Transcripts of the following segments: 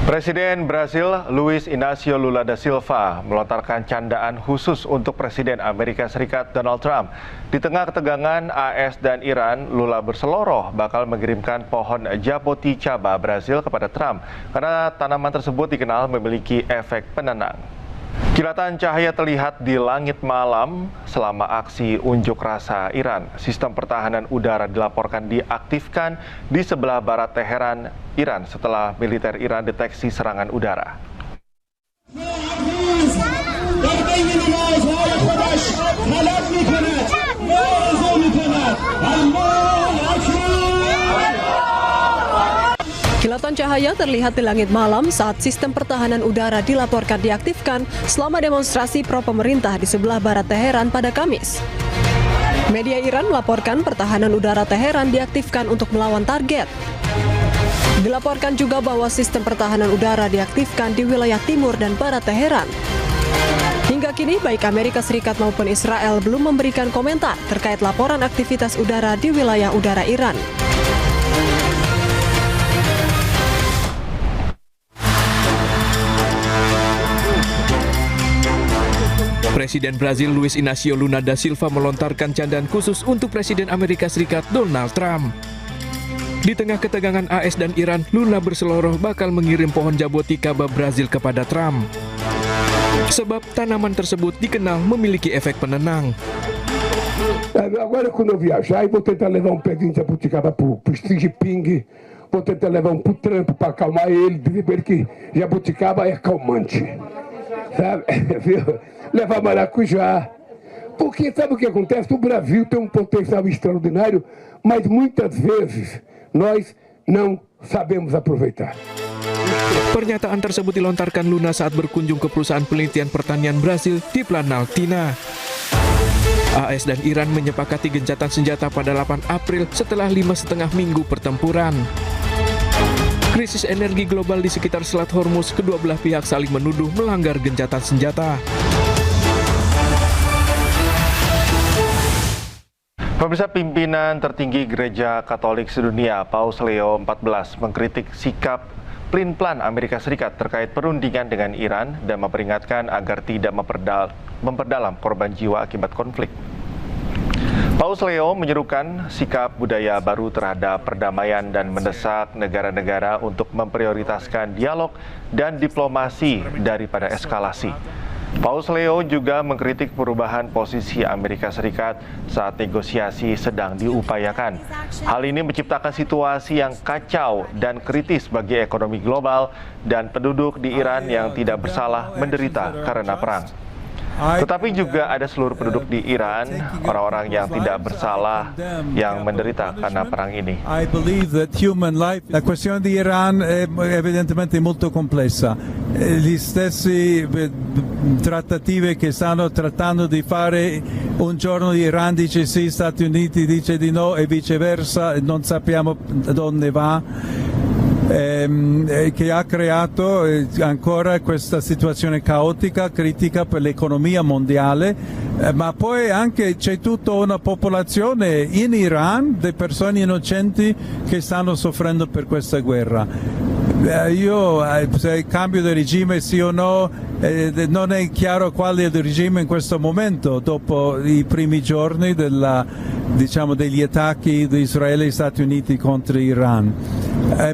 Presiden Brasil Luiz Inácio Lula da Silva melontarkan candaan khusus untuk Presiden Amerika Serikat Donald Trump. Di tengah ketegangan AS dan Iran, Lula berseloroh bakal mengirimkan pohon jaboticaba Brasil kepada Trump karena tanaman tersebut dikenal memiliki efek penenang. Kilatan cahaya terlihat di langit malam selama aksi unjuk rasa Iran. Sistem pertahanan udara dilaporkan diaktifkan di sebelah barat Teheran, Iran setelah militer Iran deteksi serangan udara. Kilatan cahaya terlihat di langit malam saat sistem pertahanan udara dilaporkan diaktifkan selama demonstrasi pro-pemerintah di sebelah barat Teheran pada Kamis. Media Iran melaporkan pertahanan udara Teheran diaktifkan untuk melawan target. Dilaporkan juga bahwa sistem pertahanan udara diaktifkan di wilayah timur dan barat Teheran. Hingga kini, baik Amerika Serikat maupun Israel belum memberikan komentar terkait laporan aktivitas udara di wilayah udara Iran. Presiden Brasil Luiz Inácio Lula da Silva melontarkan candaan khusus untuk Presiden Amerika Serikat Donald Trump. Di tengah ketegangan AS dan Iran, Lula berseloroh bakal mengirim pohon jaboticaba Brasil kepada Trump. Sebab tanaman tersebut dikenal memiliki efek penenang. Agora quando eu viajar, eu vou tentar levar um pezinho de jabuticaba pro Xi Jinping, vou tentar levar pro Trump para acalmar ele, dizer para ele que jabuticaba é calmante. Sabe? Levar maracujá. Porque sabe o que acontece? O Brasil tem um potencial extraordinário, mas muitas vezes nós não sabemos aproveitar. Pernyataan tersebut dilontarkan Lula saat berkunjung ke perusahaan penelitian pertanian Brasil di Planaltina. AS dan Iran menyepakati gencatan senjata pada 8 April setelah 5,5 minggu pertempuran. Krisis energi global di sekitar Selat Hormuz, kedua belah pihak saling menuduh melanggar gencatan senjata. Pemirsa, pimpinan tertinggi Gereja Katolik sedunia, Paus Leo XIV, mengkritik sikap pelin-pelan Amerika Serikat terkait perundingan dengan Iran dan memperingatkan agar tidak memperdalam korban jiwa akibat konflik. Paus Leo menyerukan sikap budaya baru terhadap perdamaian dan mendesak negara-negara untuk memprioritaskan dialog dan diplomasi daripada eskalasi. Paus Leo juga mengkritik perubahan posisi Amerika Serikat saat negosiasi sedang diupayakan. Hal ini menciptakan situasi yang kacau dan kritis bagi ekonomi global dan penduduk di Iran yang tidak bersalah menderita karena perang. Tetapi juga ada seluruh penduduk di Iran, orang-orang yang tidak bersalah yang menderita karena perang ini. La questione di Iran è evidentemente molto complessa. Gli stessi trattative che stanno trattando di fare, un giorno Iran dice sì, Stati Uniti dice di no e viceversa, non sappiamo dove va. Che ha creato ancora questa situazione caotica, critica per l'economia mondiale, ma poi anche c'è tutta una popolazione in Iran di persone innocenti che stanno soffrendo per questa guerra. Se il cambio di regime sì o no, non è chiaro quale è il regime in questo momento, dopo i primi giorni degli attacchi di Israele e Stati Uniti contro Iran.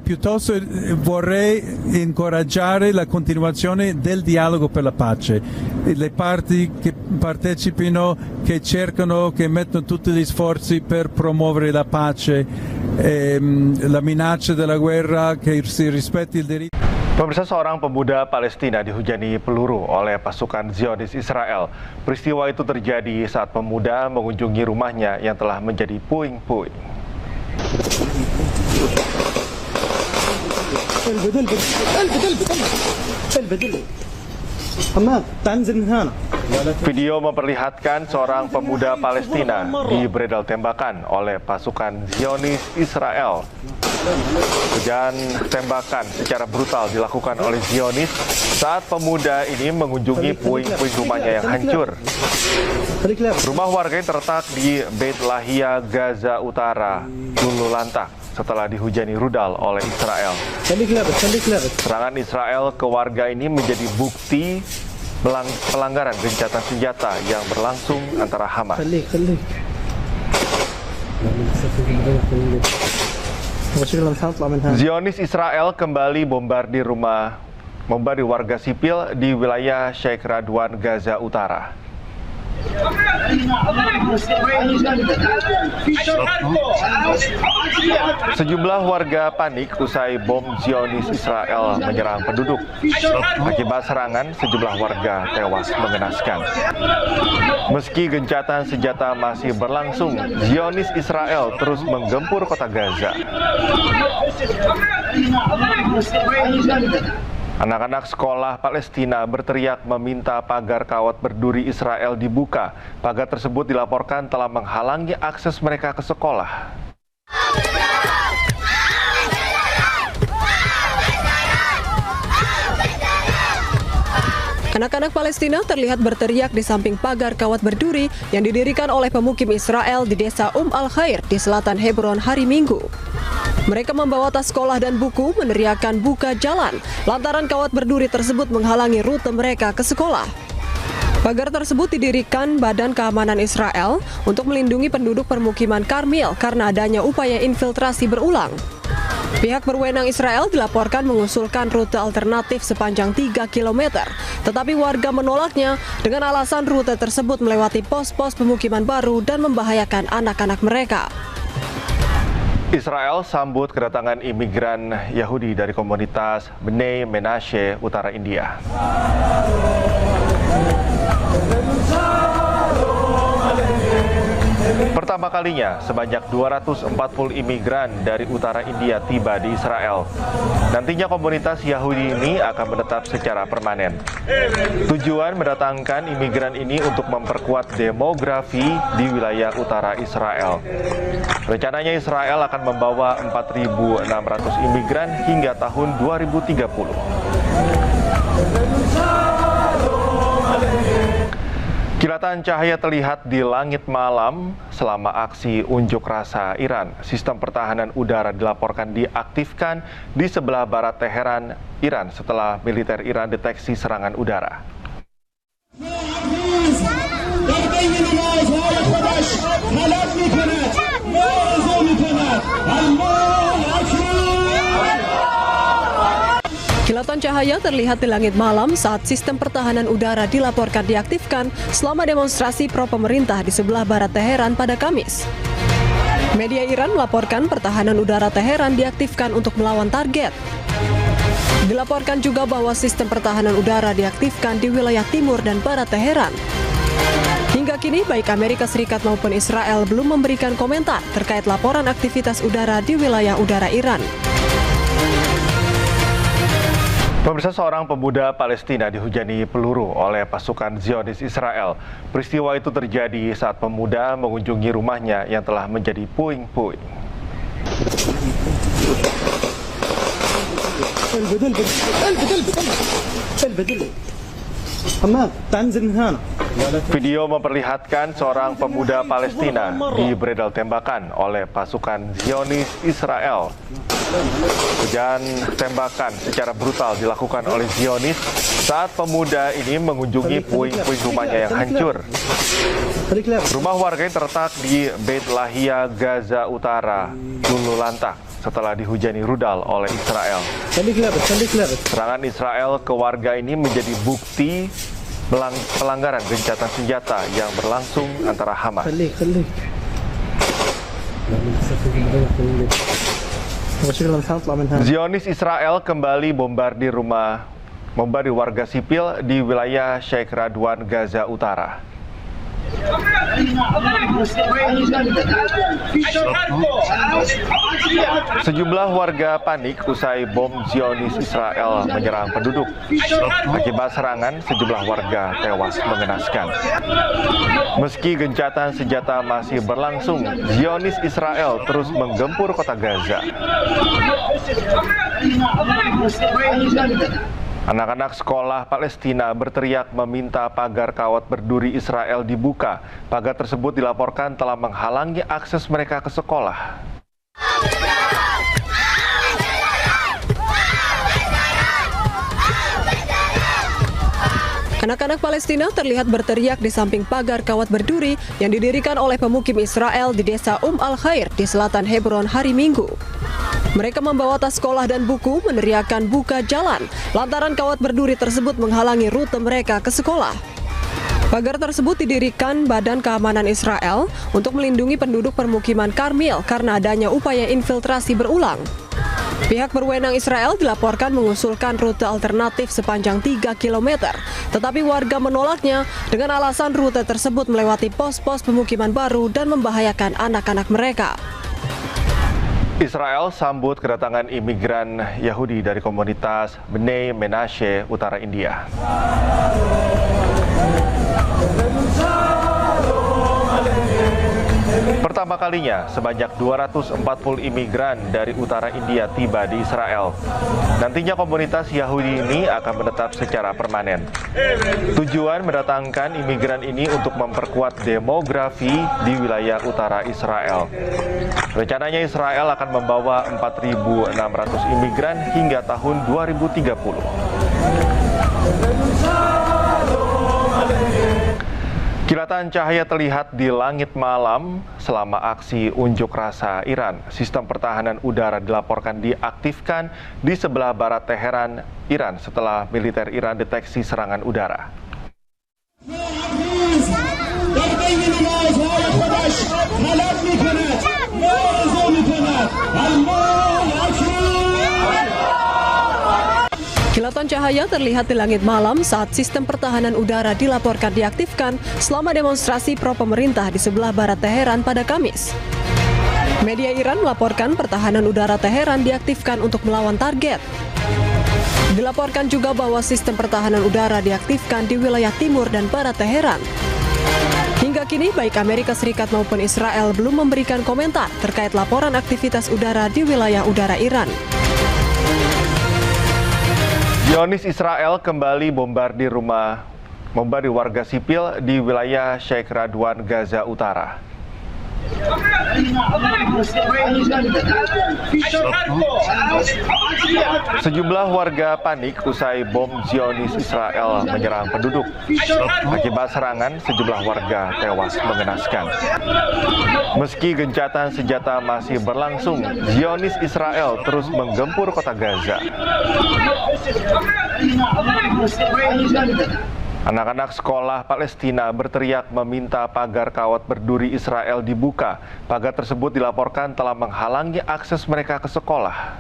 Piuttosto vorrei incoraggiare la continuazione del dialogo per la pace. Le parti che partecipino, che cercano, che mettono tutti gli sforzi per promuovere la pace, la minaccia della guerra, che si rispetti il diritto. Pemirsa, seorang pemuda Palestina dihujani peluru oleh pasukan Zionis Israel. Peristiwa itu terjadi saat pemuda mengunjungi rumahnya yang telah menjadi puing-puing. Video memperlihatkan seorang pemuda Palestina dibredel tembakan oleh pasukan Zionis Israel. Hujan tembakan secara brutal dilakukan oleh Zionis saat pemuda ini mengunjungi puing-puing rumahnya yang hancur. Rumah warga yang terletak di Beit Lahia, Gaza Utara, luluh lantak. setelah dihujani rudal oleh Israel. Serangan Israel ke warga ini menjadi bukti pelanggaran gencatan senjata yang berlangsung antara Hamas. Zionis Israel kembali bombardir warga sipil di wilayah Sheikh Radwan, Gaza Utara. Sejumlah warga panik usai bom Zionis Israel menyerang penduduk. Akibat serangan, sejumlah warga tewas mengenaskan. Meski gencatan senjata masih berlangsung, Zionis Israel terus menggempur kota Gaza. Anak-anak sekolah Palestina berteriak meminta pagar kawat berduri Israel dibuka. Pagar tersebut dilaporkan telah menghalangi akses mereka ke sekolah. Anak-anak Palestina terlihat berteriak di samping pagar kawat berduri yang didirikan oleh pemukim Israel di desa Al-Khair di selatan Hebron hari Minggu. Mereka membawa tas sekolah dan buku meneriakkan buka jalan lantaran kawat berduri tersebut menghalangi rute mereka ke sekolah. Pagar tersebut didirikan Badan Keamanan Israel untuk melindungi penduduk permukiman Karmil karena adanya upaya infiltrasi berulang. Pihak berwenang Israel dilaporkan mengusulkan rute alternatif sepanjang 3 km, tetapi warga menolaknya dengan alasan rute tersebut melewati pos-pos pemukiman baru dan membahayakan anak-anak mereka. Israel sambut kedatangan imigran Yahudi dari komunitas Bnei Menashe, Utara India. Pertama kalinya, sebanyak 240 imigran dari utara India tiba di Israel. Nantinya komunitas Yahudi ini akan menetap secara permanen. Tujuan mendatangkan imigran ini untuk memperkuat demografi di wilayah utara Israel. Rencananya Israel akan membawa 4.600 imigran hingga tahun 2030. Kilatan cahaya terlihat di langit malam selama aksi unjuk rasa Iran. Sistem pertahanan udara dilaporkan diaktifkan di sebelah barat Teheran, Iran setelah militer Iran deteksi serangan udara. Kilatan cahaya terlihat di langit malam saat sistem pertahanan udara dilaporkan diaktifkan selama demonstrasi pro-pemerintah di sebelah barat Teheran pada Kamis. Media Iran melaporkan pertahanan udara Teheran diaktifkan untuk melawan target. Dilaporkan juga bahwa sistem pertahanan udara diaktifkan di wilayah timur dan barat Teheran. Hingga kini, baik Amerika Serikat maupun Israel belum memberikan komentar terkait laporan aktivitas udara di wilayah udara Iran. Pemirsa, seorang pemuda Palestina dihujani peluru oleh pasukan Zionis Israel. Peristiwa itu terjadi saat pemuda mengunjungi rumahnya yang telah menjadi puing-puing. Video memperlihatkan seorang pemuda Palestina dibredel tembakan oleh pasukan Zionis Israel. Hujan tembakan secara brutal dilakukan oleh Zionis saat pemuda ini mengunjungi puing-puing rumahnya yang hancur. Rumah warga yang terletak di Beit Lahia, Gaza Utara, luluh lantak setelah dihujani rudal oleh Israel. Serangan Israel ke warga ini menjadi bukti pelanggaran gencatan senjata yang berlangsung antara Hamas. Zionis Israel kembali bombardir warga sipil di wilayah Sheikh Radwan, Gaza Utara. Sejumlah warga panik usai bom Zionis Israel menyerang penduduk. Akibat serangan, sejumlah warga tewas mengenaskan. Meski gencatan senjata masih berlangsung, Zionis Israel terus menggempur kota Gaza. Anak-anak sekolah Palestina berteriak meminta pagar kawat berduri Israel dibuka. Pagar tersebut dilaporkan telah menghalangi akses mereka ke sekolah. Anak-anak Palestina terlihat berteriak di samping pagar kawat berduri yang didirikan oleh pemukim Israel di desa Al-Khair di selatan Hebron hari Minggu. Mereka membawa tas sekolah dan buku meneriakkan buka jalan lantaran kawat berduri tersebut menghalangi rute mereka ke sekolah. Pagar tersebut didirikan Badan Keamanan Israel untuk melindungi penduduk permukiman Karmil karena adanya upaya infiltrasi berulang. Pihak berwenang Israel dilaporkan mengusulkan rute alternatif sepanjang 3 km, tetapi warga menolaknya dengan alasan rute tersebut melewati pos-pos pemukiman baru dan membahayakan anak-anak mereka. Israel sambut kedatangan imigran Yahudi dari komunitas Bnei Menashe, Utara India. Pertama kalinya, sebanyak 240 imigran dari utara India tiba di Israel. Nantinya komunitas Yahudi ini akan menetap secara permanen. Tujuan mendatangkan imigran ini untuk memperkuat demografi di wilayah utara Israel. Rencananya Israel akan membawa 4.600 imigran hingga tahun 2030. Kilatan cahaya terlihat di langit malam selama aksi unjuk rasa Iran. Sistem pertahanan udara dilaporkan diaktifkan di sebelah barat Teheran, Iran setelah militer Iran deteksi serangan udara. Kilatan cahaya terlihat di langit malam saat sistem pertahanan udara dilaporkan diaktifkan selama demonstrasi pro-pemerintah di sebelah barat Teheran pada Kamis. Media Iran melaporkan pertahanan udara Teheran diaktifkan untuk melawan target. Dilaporkan juga bahwa sistem pertahanan udara diaktifkan di wilayah timur dan barat Teheran. Hingga kini, baik Amerika Serikat maupun Israel belum memberikan komentar terkait laporan aktivitas udara di wilayah udara Iran. Zionis Israel kembali bombardir warga sipil di wilayah Sheikh Radwan, Gaza Utara. Sejumlah warga panik usai bom Zionis Israel menyerang penduduk. Akibat serangan, sejumlah warga tewas mengenaskan. Meski gencatan senjata masih berlangsung, Zionis Israel terus menggempur kota Gaza. Anak-anak sekolah Palestina berteriak meminta pagar kawat berduri Israel dibuka. Pagar tersebut dilaporkan telah menghalangi akses mereka ke sekolah.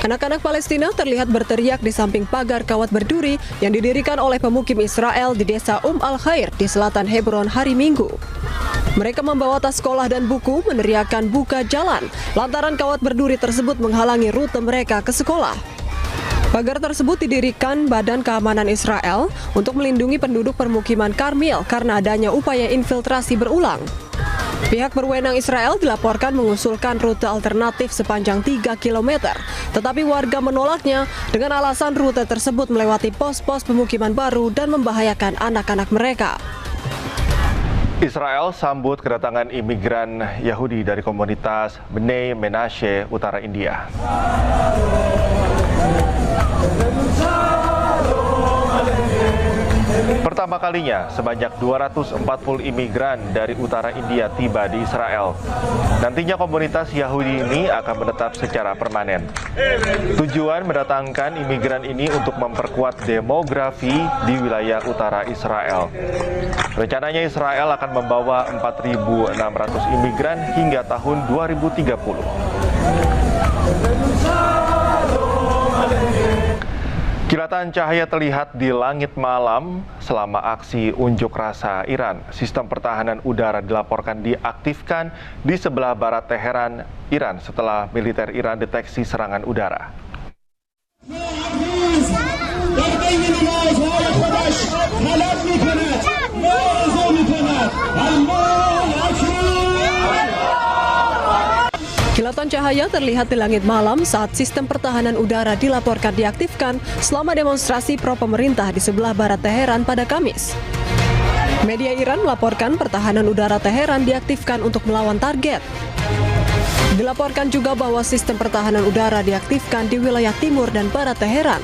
Anak-anak Palestina terlihat berteriak di samping pagar kawat berduri yang didirikan oleh pemukim Israel di desa Al-Khair di selatan Hebron hari Minggu. Mereka membawa tas sekolah dan buku meneriakkan buka jalan lantaran kawat berduri tersebut menghalangi rute mereka ke sekolah. Pagar tersebut didirikan Badan Keamanan Israel untuk melindungi penduduk permukiman Karmil karena adanya upaya infiltrasi berulang. Pihak berwenang Israel dilaporkan mengusulkan rute alternatif sepanjang 3 km, tetapi warga menolaknya dengan alasan rute tersebut melewati pos-pos pemukiman baru dan membahayakan anak-anak mereka. Israel sambut kedatangan imigran Yahudi dari komunitas Bnei Menashe, Utara India. Pertama kalinya, sebanyak 240 imigran dari utara India tiba di Israel. Nantinya komunitas Yahudi ini akan menetap secara permanen. Tujuan mendatangkan imigran ini untuk memperkuat demografi di wilayah utara Israel. Rencananya Israel akan membawa 4.600 imigran hingga tahun 2030. Kilatan cahaya terlihat di langit malam selama aksi unjuk rasa Iran. Sistem pertahanan udara dilaporkan diaktifkan di sebelah barat Teheran, Iran setelah militer Iran deteksi serangan udara. Kilatan cahaya terlihat di langit malam saat sistem pertahanan udara dilaporkan diaktifkan selama demonstrasi pro-pemerintah di sebelah barat Teheran pada Kamis. Media Iran melaporkan pertahanan udara Teheran diaktifkan untuk melawan target. Dilaporkan juga bahwa sistem pertahanan udara diaktifkan di wilayah timur dan barat Teheran.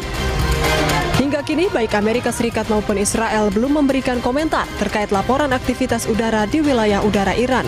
Hingga kini, baik Amerika Serikat maupun Israel belum memberikan komentar terkait laporan aktivitas udara di wilayah udara Iran.